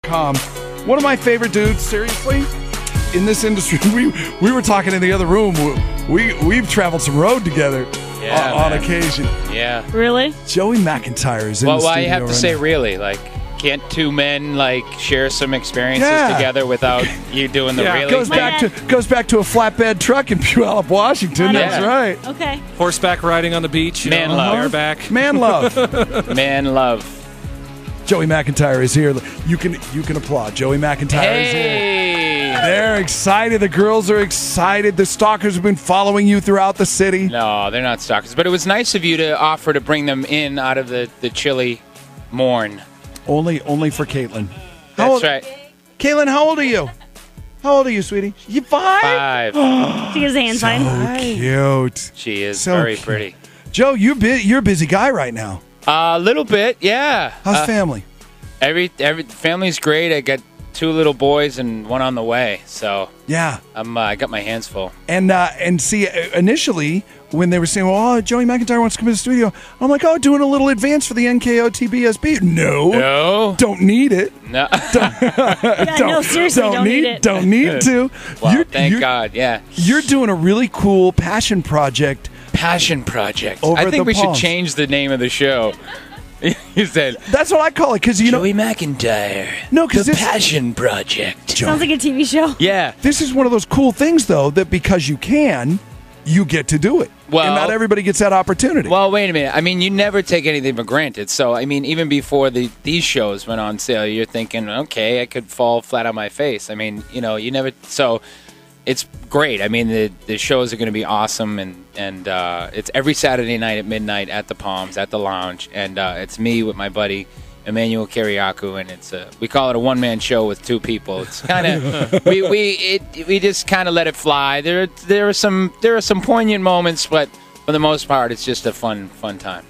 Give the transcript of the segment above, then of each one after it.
KLUC.com. One of my favorite dudes, seriously, in this industry. We were talking in the other room. We've traveled some road together on occasion. Yeah. Really? Joey McINTYRE is in the studio. Well, why you have to say really? Like, can't two men like share some experiences together without you doing the really? Goes back to a flatbed truck in Puyallup, Washington. That's right. Okay. Horseback riding on the beach. Man love. Bareback. Man love. Man love. Joey McINTYRE is here. You can applaud. Joey McINTYRE is here. They're excited. The girls are excited. The stalkers have been following you throughout the city. No, they're not stalkers. But it was nice of you to offer to bring them in out of the chilly morn. Only for Caitlin. That's right. Caitlin, how old are you? How old are you, sweetie? You 5? 5. She gives a hand sign. So cute. She is So very cute. pretty. Joe, you're a busy guy right now. A little bit, yeah. How's family? Every family's great. I got 2 little boys and 1 on the way. So Yeah. I got my hands full. And see, initially, when they were saying, well, Joey McINTYRE wants to come to the studio, I'm like, doing a little advance for the NKOTBSB. No. Don't need it. No. No, seriously, don't need it. Don't need to. Well, thank God, yeah. You're doing a really cool passion project. Passion Project. Over I think the we should Palms. change the name of the show. You said That's what I call it, because Joey McINTYRE. No, 'cause the this- Passion Project. Sounds like a TV show. Yeah. This is one of those cool things, though, that because you can, you get to do it. Well- and not everybody gets that opportunity. Well, wait a minute. I mean, you never take anything for granted. So, I mean, even before these shows went on sale, you're thinking, okay, I could fall flat on my face. I mean, you never. So, it's great. I mean, the shows are going to be awesome, and it's every Saturday night at midnight at the Palms, at the Lounge, and it's me with my buddy Emmanuel Kiriakou, and we call it a one-man show with 2 people. It's kind of we just kind of let it fly. There are some poignant moments, but for the most part, it's just a fun time.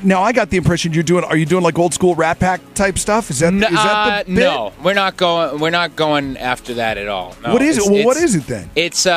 Now I got the impression are you doing like old school Rat Pack type stuff? Is that the bit? No, we're not going after that at all. No, What is it? Well, what is it then? It's you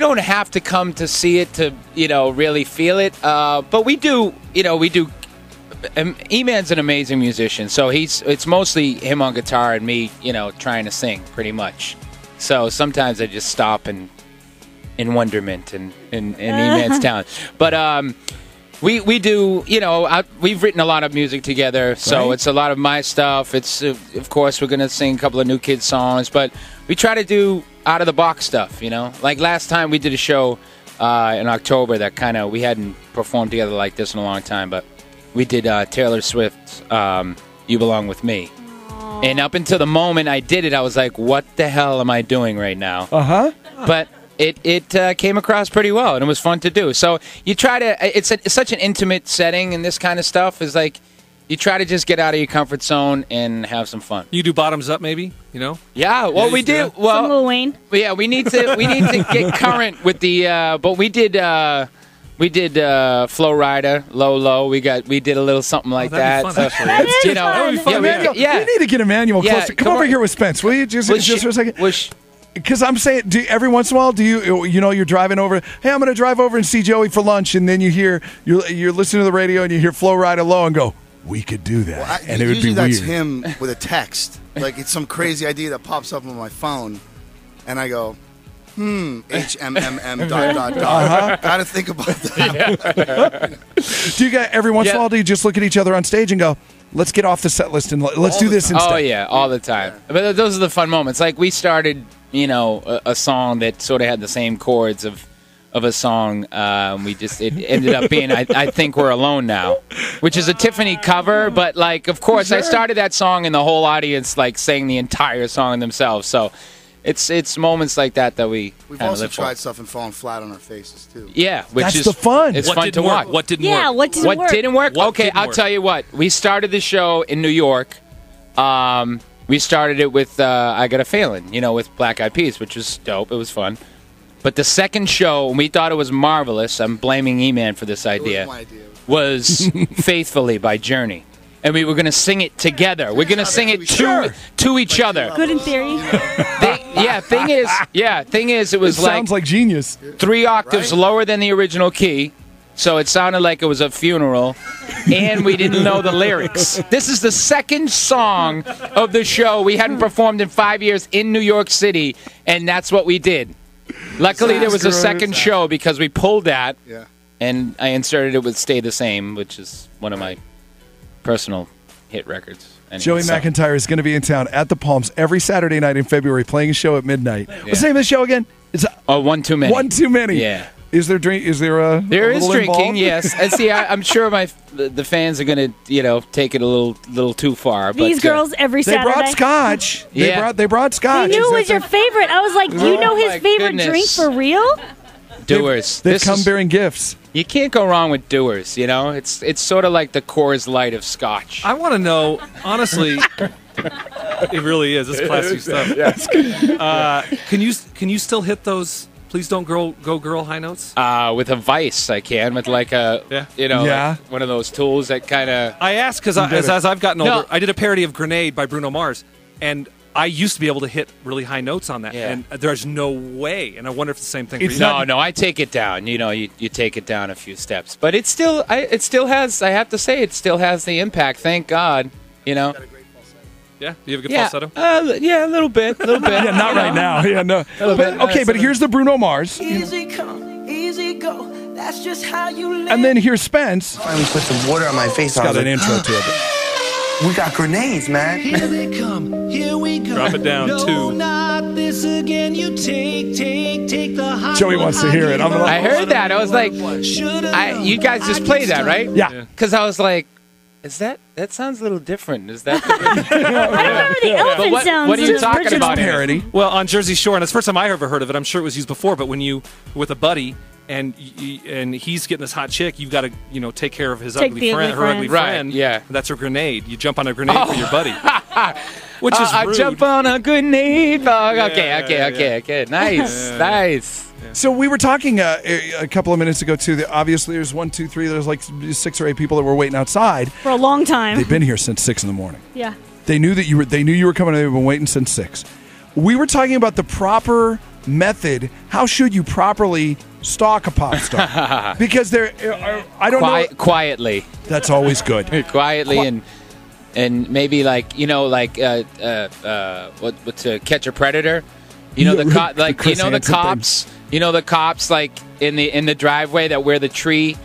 don't have to come to see it to really feel it, but we do. E-Man's an amazing musician, so it's mostly him on guitar and me trying to sing pretty much. So sometimes I just stop in wonderment in E-Man's talent. But we do, we've written a lot of music together, so it's a lot of my stuff. It's of course we're gonna sing a couple of new kids songs, but we try to do out of the box stuff. Like last time we did a show in October that we hadn't performed together like this in a long time, but we did Taylor Swift's "You Belong With Me." Aww. And up until the moment I did it, I was like, "What the hell am I doing right now?" But it came across pretty well, and it was fun to do. So you try to. It's such an intimate setting, and this kind of stuff is like you try to just get out of your comfort zone and have some fun. You do bottoms up, maybe? Yeah. Well, we do. Well, some Lil Wayne. Yeah, we need to get current with the. But we did. We did Flow Rider, Low. We did a little something like that. Fun, so, that would be fun. We need to get Emmanuel closer. Come over here with Spence, will you? Just for a second. Because I'm saying, every once in a while, you're driving over. Hey, I'm going to drive over and see Joey for lunch, and then you're listening to the radio and you hear Flow Rider Low and go, we could do that, and it would be weird. Usually that's him with a text, like it's some crazy idea that pops up on my phone, and I go, HMMM ... Gotta think about that. Do you guys every once in a while? Do you just look at each other on stage and go, "Let's get off the set list and let's do this instead"? Oh yeah, all the time. But those are the fun moments. Like we started, a song that sort of had the same chords of a song. It ended up being I Think We're Alone Now, which is a Tiffany cover. But like, of course, I started that song and the whole audience like sang the entire song themselves. So. It's moments like that we've also tried stuff and fallen flat on our faces too. Yeah, that's the fun. It's fun to watch. What didn't work? What didn't work? Okay, I'll tell you what. We started the show in New York. We started it with I Got a Feeling, with Black Eyed Peas, which was dope. It was fun. But the second show, we thought it was marvelous. I'm blaming E-Man for this idea. It was my idea. Was Faithfully by Journey. And we were going to sing it together. We're going to sing it to each other. Good in theory. Thing is, it was sounds like genius. 3 octaves lower than the original key, So it sounded like it was a funeral, and we didn't know the lyrics. This is the second song of the show. We hadn't performed in 5 years in New York City, and that's what we did. Luckily, there was a second show because we pulled that, and I inserted it with Stay the Same, which is one of my personal hit records. Anyway, Joey McINTYRE is going to be in town at the Palms every Saturday night in February, playing a show at midnight. What's the name of the show again? It's One Too Many. One Too Many. Yeah. Is there drink? Is there a? There a is drinking, involved? yes. And see, I'm sure the fans are gonna, take it a little too far. These girls every Saturday. They brought scotch. They brought scotch. They knew it was your favorite. I was like, do you know his favorite drink for real? Doers. They've come bearing gifts. You can't go wrong with Doers. It's sort of like the Coors Light of scotch. I want to know, honestly. It really is. It's classy stuff. Yes. Can you still hit those? Please don't go girl high notes. With a vice, I can. With like a, like one of those tools that kind of. I asked because as I've gotten older, I did a parody of "Grenade" by Bruno Mars, and I used to be able to hit really high notes on that, and there's no way. And I wonder if it's the same thing for you. No, I take it down. You take it down a few steps, but it still has. I have to say, it still has the impact. Thank God. Yeah, do you have a good falsetto? Yeah, a little bit. Yeah, not right now. Yeah, no. A little bit. Okay, but here's the Bruno Mars. Easy come, easy go. That's just how you live. And then here's Spence. Finally put some water on my face. It's got an intro to it. We got grenades, man. Here they come, here we go. Drop it down, no, not this again. You take the hot Joey wants to hear it. I heard that. I was like, you guys just played that, right? Yeah. Because I was like, that sounds a little different. Is that? I don't remember the elephant sounds. What are you talking about? Parody. Well, on Jersey Shore, and it's the first time I ever heard of it. I'm sure it was used before, but when you with a buddy and he's getting this hot chick, you've got to take care of his ugly friend. Right, yeah. That's a grenade. You jump on a grenade for your buddy. Which is rude. I jump on a grenade. Okay. Nice. So we were talking a couple of minutes ago too. That obviously, there's 1, 2, 3. There's like 6 or 8 people that were waiting outside for a long time. They've been here since 6 in the morning. Yeah. They knew that you were. They knew you were coming. They've been waiting since 6. We were talking about the proper method. How should you properly stalk a pop star? Because I don't know. Quietly. That's always good. Quietly and maybe like what to catch a predator. The cops. The cops like in the driveway that wear the tree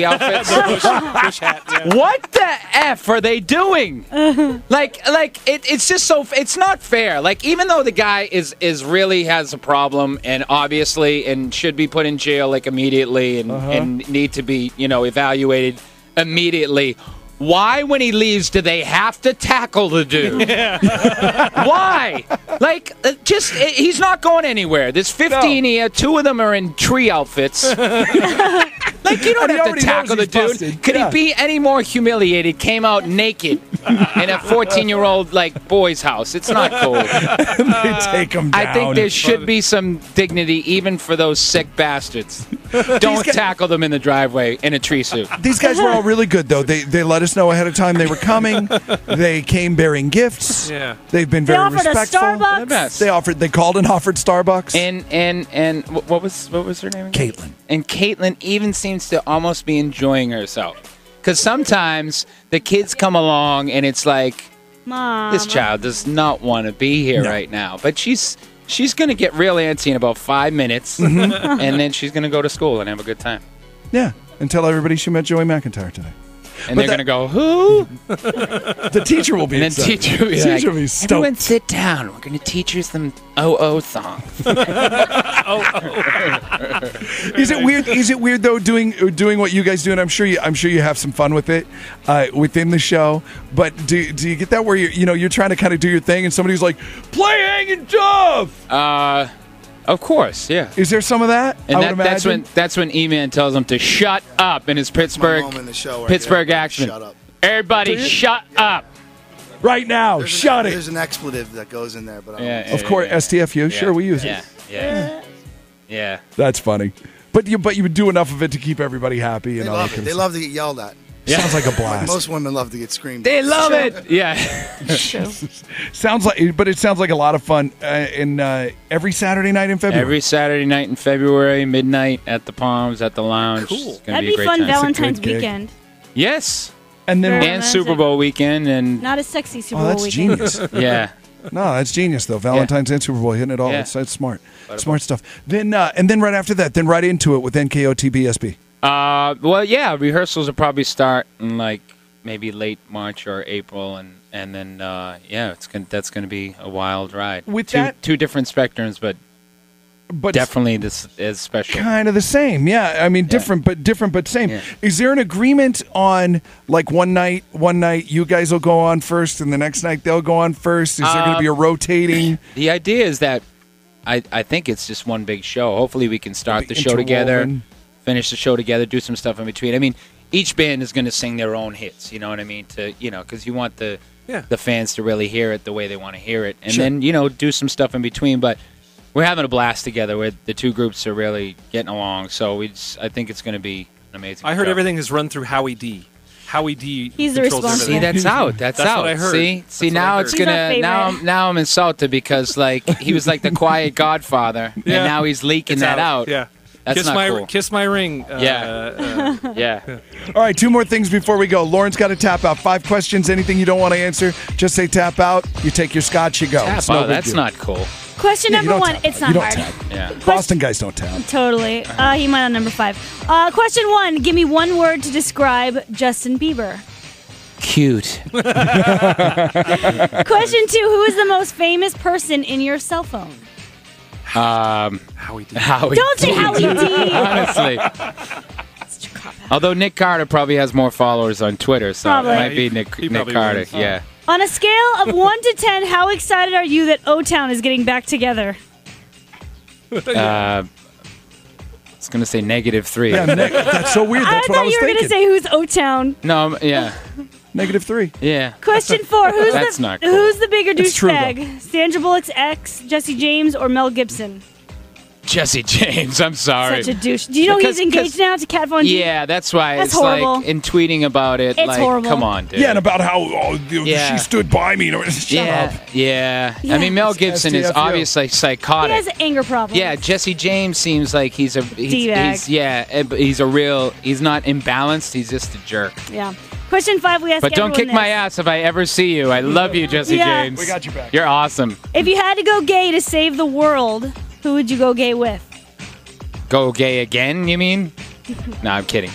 outfits. Bush hat, yeah. What the F are they doing? It's just so it's not fair. Like even though the guy is really has a problem and obviously and should be put in jail like immediately and need to be evaluated immediately. Why, when he leaves, do they have to tackle the dude? Why? He's not going anywhere. There's 15 here. 2 of them are in tree outfits. You don't have to tackle the dude. Busted. Could he be any more humiliated? Came out naked in a 14-year-old boy's house. It's not cool. They take him down. I think there should be some dignity even for those sick bastards. Don't tackle them in the driveway in a tree suit. These guys were all really good, though. They let us know ahead of time they were coming. They came bearing gifts. Yeah. They've been very respectful. Starbucks. They called and offered Starbucks. And what was her name again? Caitlin. And Caitlin even seems to almost be enjoying herself. Because sometimes the kids come along and it's like, Mom. this child does not want to be here right now. But she's going to get real antsy in about 5 minutes, and then she's going to go to school and have a good time. Yeah, and tell everybody she met Joey McINTYRE today. And they're going to go, who? The teacher will be and then teacher will be like, stoked. Everyone sit down. We're going to teach you some OO songs. Is it weird though doing what you guys do? And I'm sure you have some fun with it within the show. But do you get that where you're trying to kind of do your thing and somebody's like, play hanging tough? Of course, yeah. Is there some of that? And that's when E-Man tells him to shut up in his Pittsburgh accent. Shut up. Everybody, shut up right now. Shut it. There's an expletive that goes in there, but of course, STFU. Sure, we use it. Yeah. That's funny. But you would do enough of it to keep everybody happy. They love it. They love to get yelled at. Sounds like a blast. Most women love to get screamed. They love it. Yeah. Sounds like a lot of fun. Every Saturday night in February. Every Saturday night in February, midnight at the Palms, at the Lounge. Cool. That'd be fun. Valentine's weekend. Yes. And then and Super Bowl weekend, and not a sexy Super Bowl that's weekend. Genius. Yeah. No, that's genius though. Valentine's and Super Bowl hitting it all. Yeah. That's smart. Smart stuff. Then and then right after that, then right into it with NKOTBSB. Well, yeah, rehearsals will probably start in like maybe late March or April, and then that's gonna be a wild ride. With two different spectrums, but definitely this is special. Kind of the same, yeah. I mean, different but same. Yeah. Is there an agreement on like one night you guys will go on first, and the next night they'll go on first? Is there going to be a rotating? The idea is that I think it's just one big show. Hopefully, we can start the show together, finish the show together, do some stuff in between. I mean, each band is going to sing their own hits. You know what I mean? Because you want the fans to really hear it the way they want to hear it, and then do some stuff in between, but. We're having a blast together. Where the two groups are really getting along, so I think it's going to be an amazing. I heard show. Everything is run through Howie D. Howie D. He's the responsible. See, that's out. That's out. What I heard. See, now it's gonna. Now I'm insulted because like he was like the quiet godfather, and now he's leaking that out. Yeah. That's not cool. Kiss my ring. Yeah. All right, 2 more things before we go. Lauren's got to tap out. 5 questions. Anything you don't want to answer, just say tap out. You take your scotch, you go. Tap out. That's not cool. Question number 1. It's not hard. Tap. Yeah. Boston guys don't tap. Totally. He might on number 5. Question 1. Give me one word to describe Justin Bieber. Cute. Question 2. Who is the most famous person in your cell phone? Howie D. Don't say Howie D. Honestly. Although Nick Carter probably has more followers on Twitter, so it might be Nick Carter. Wins. Yeah. On a scale of 1 to 10, how excited are you that O-Town is getting back together? I was going to say -3. Yeah, that's so weird. That's what I was thinking. I thought you were going to say who's O-Town. No, yeah. -3. Yeah. Question 4. That's not cool. Who's the bigger It's true, douchebag? Sandra Bullock's ex, Jesse James, or Mel Gibson? Jesse James, I'm sorry. Such a douche. Do you know he's engaged now to Kat Von D? Yeah, that's why. That's it's horrible. like in tweeting about it. It's like, horrible. Come on, dude. Yeah, and about how she stood by me. Shut up. Yeah. I mean, Mel Gibson is obviously psychotic. He has anger problems. Yeah, Jesse James seems like he's a real. He's not imbalanced. He's just a jerk. Yeah. Question 5, we ask But don't kick my ass if I ever see you. I love you, Jesse James. We got your back. You're awesome. If you had to go gay to save the world, who would you go gay with? Go gay again, you mean? No, I'm kidding.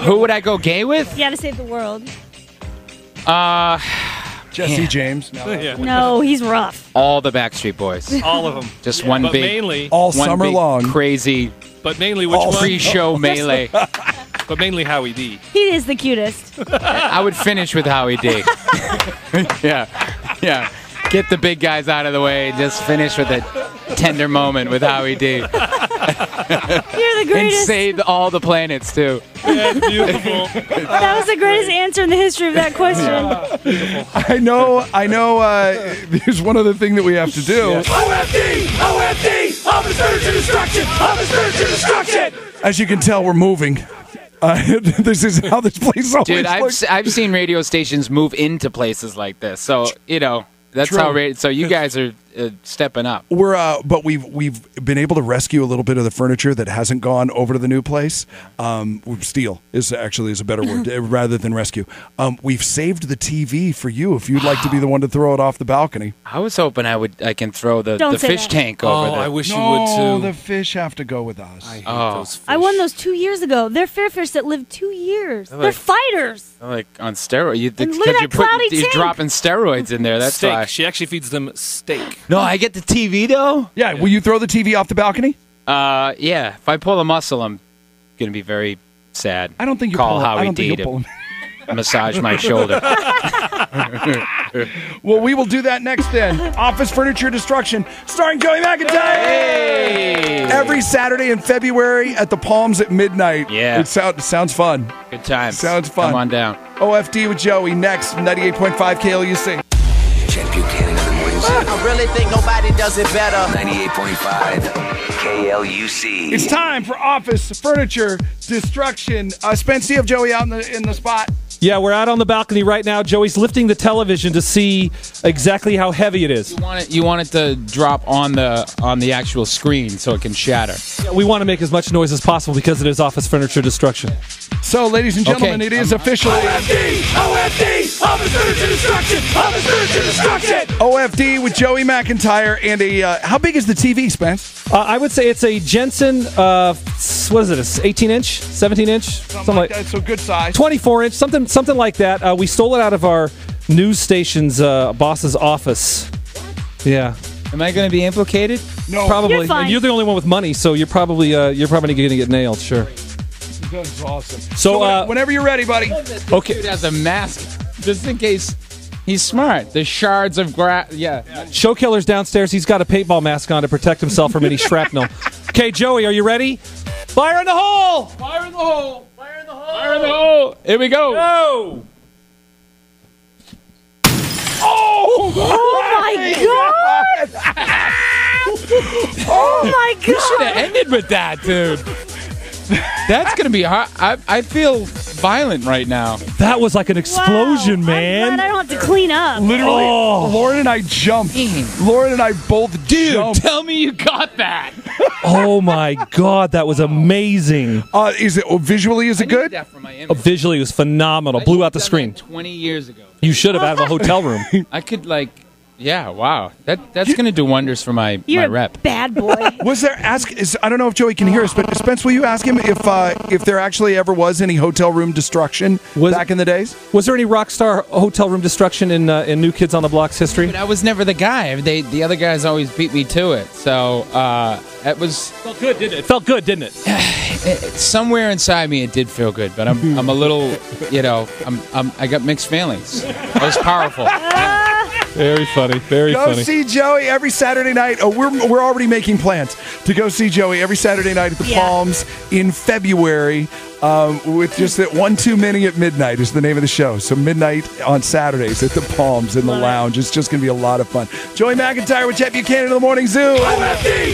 Who would I go gay with? Yeah, to save the world. Jesse James. No, he's rough. All the Backstreet Boys. All of them. Just one but big, mainly, all one summer big long, crazy. But mainly which one? Pre-show melee. But mainly Howie D. He is the cutest. I would finish with Howie D. Yeah. Get the big guys out of the way and just finish with a tender moment with Howie D. You're the greatest. And save all the planets, too. Yeah, beautiful. That was the greatest answer in the history of that question. I know. There's one other thing that we have to do. OFD! Officer to destruction! Officer to destruction! As you can tell, we're moving. This is how this place always Dude, looks. I've seen radio stations move into places like this. So, that's True. how. So you guys are stepping up. But we've been able to rescue a little bit of the furniture that hasn't gone over to the new place. Steal is a better word rather than rescue. We've saved the TV for you if you'd like to be the one to throw it off the balcony. I was hoping I can throw the fish tank over there. I wish you would too. The fish have to go with us. I hate those fish. I won those 2 years ago. They're fair fish that lived 2 years. They're fighters. Like on steroids. And look at that cloudy You're tank. dropping steroids in there. That's steak. why. She actually feeds them steak. No, I get the TV though. Yeah, will you throw the TV off the balcony? Yeah. If I pull a muscle, I'm gonna be very sad. I don't think you call pull Howie I don't D think you'll pull to him. massage my shoulder. Well, we will do that next then. Office Furniture Destruction, starring Joey McINTYre. Hey! Every Saturday in February at the Palms at midnight. Yeah. It sounds fun. Good times. Sounds fun. Come on down. OFD with Joey next, 98.5 KLUC. Chet Buchanan in the morning. I really think nobody does it better. 98.5 KLUC. It's time for office furniture destruction. Spence, do you have Joey out in the spot? Yeah, we're out on the balcony right now. Joey's lifting the television to see exactly how heavy it is. You want it to drop on the actual screen so it can shatter. Yeah, we want to make as much noise as possible because it is office furniture destruction. So, ladies and gentlemen, it is officially OFD, office furniture destruction, office furniture destruction. OFD with Joey McINTYRE and a. How big is the TV, Spence? I would say it's a Jensen. What is it? 18-inch, 17-inch, something like that. So good size. 24-inch, something like that. We stole it out of our news station's boss's office. Yeah. Am I going to be implicated? No, probably. You're fine. And you're the only one with money, so you're probably going to get nailed. Sure. That's awesome. So whenever you're ready, buddy. Okay. Dude has a mask just in case. He's smart. The shards of grass. Yeah. Show killer's downstairs. He's got a paintball mask on to protect himself from any shrapnel. Okay, Joey, are you ready? Fire in the hole! Fire in the hole! Fire in the hole! Fire in the hole! Here we go! Go! Oh my God! Oh my God! We should have ended with that, dude. That's gonna be hard. I feel violent right now. That was like an explosion, man. I'm glad I don't have to clean up. Literally, Lauren and I jumped. Lauren and I both jumped. Tell me you got that. Oh my God, that was amazing. Is it visually? Is it good? That for my image. Visually, it was phenomenal. Blew out the screen. 20 years ago. You should have out of a hotel room. I could yeah, wow. That's going to do wonders for my rep. Bad boy. Was there I don't know if Joey can hear us, but Spence, will you ask him if there actually ever was any hotel room destruction back in the days? Was there any rock star hotel room destruction in New Kids on the Block's history? But I was never the guy. The other guys always beat me to it. So it was felt good, didn't it? It felt good, didn't it? Somewhere inside me, it did feel good. But I'm a little, I got mixed feelings. It was powerful. Very funny. Very funny. Go see Joey every Saturday night. Oh, we're already making plans to go see Joey every Saturday night at the Palms in February. With just that 1-2 Mini at midnight is the name of the show. So midnight on Saturdays at the Palms in the lounge. It's just going to be a lot of fun. Joey McINTYRE with Jet Buchanan in the Morning Zoo. OFD!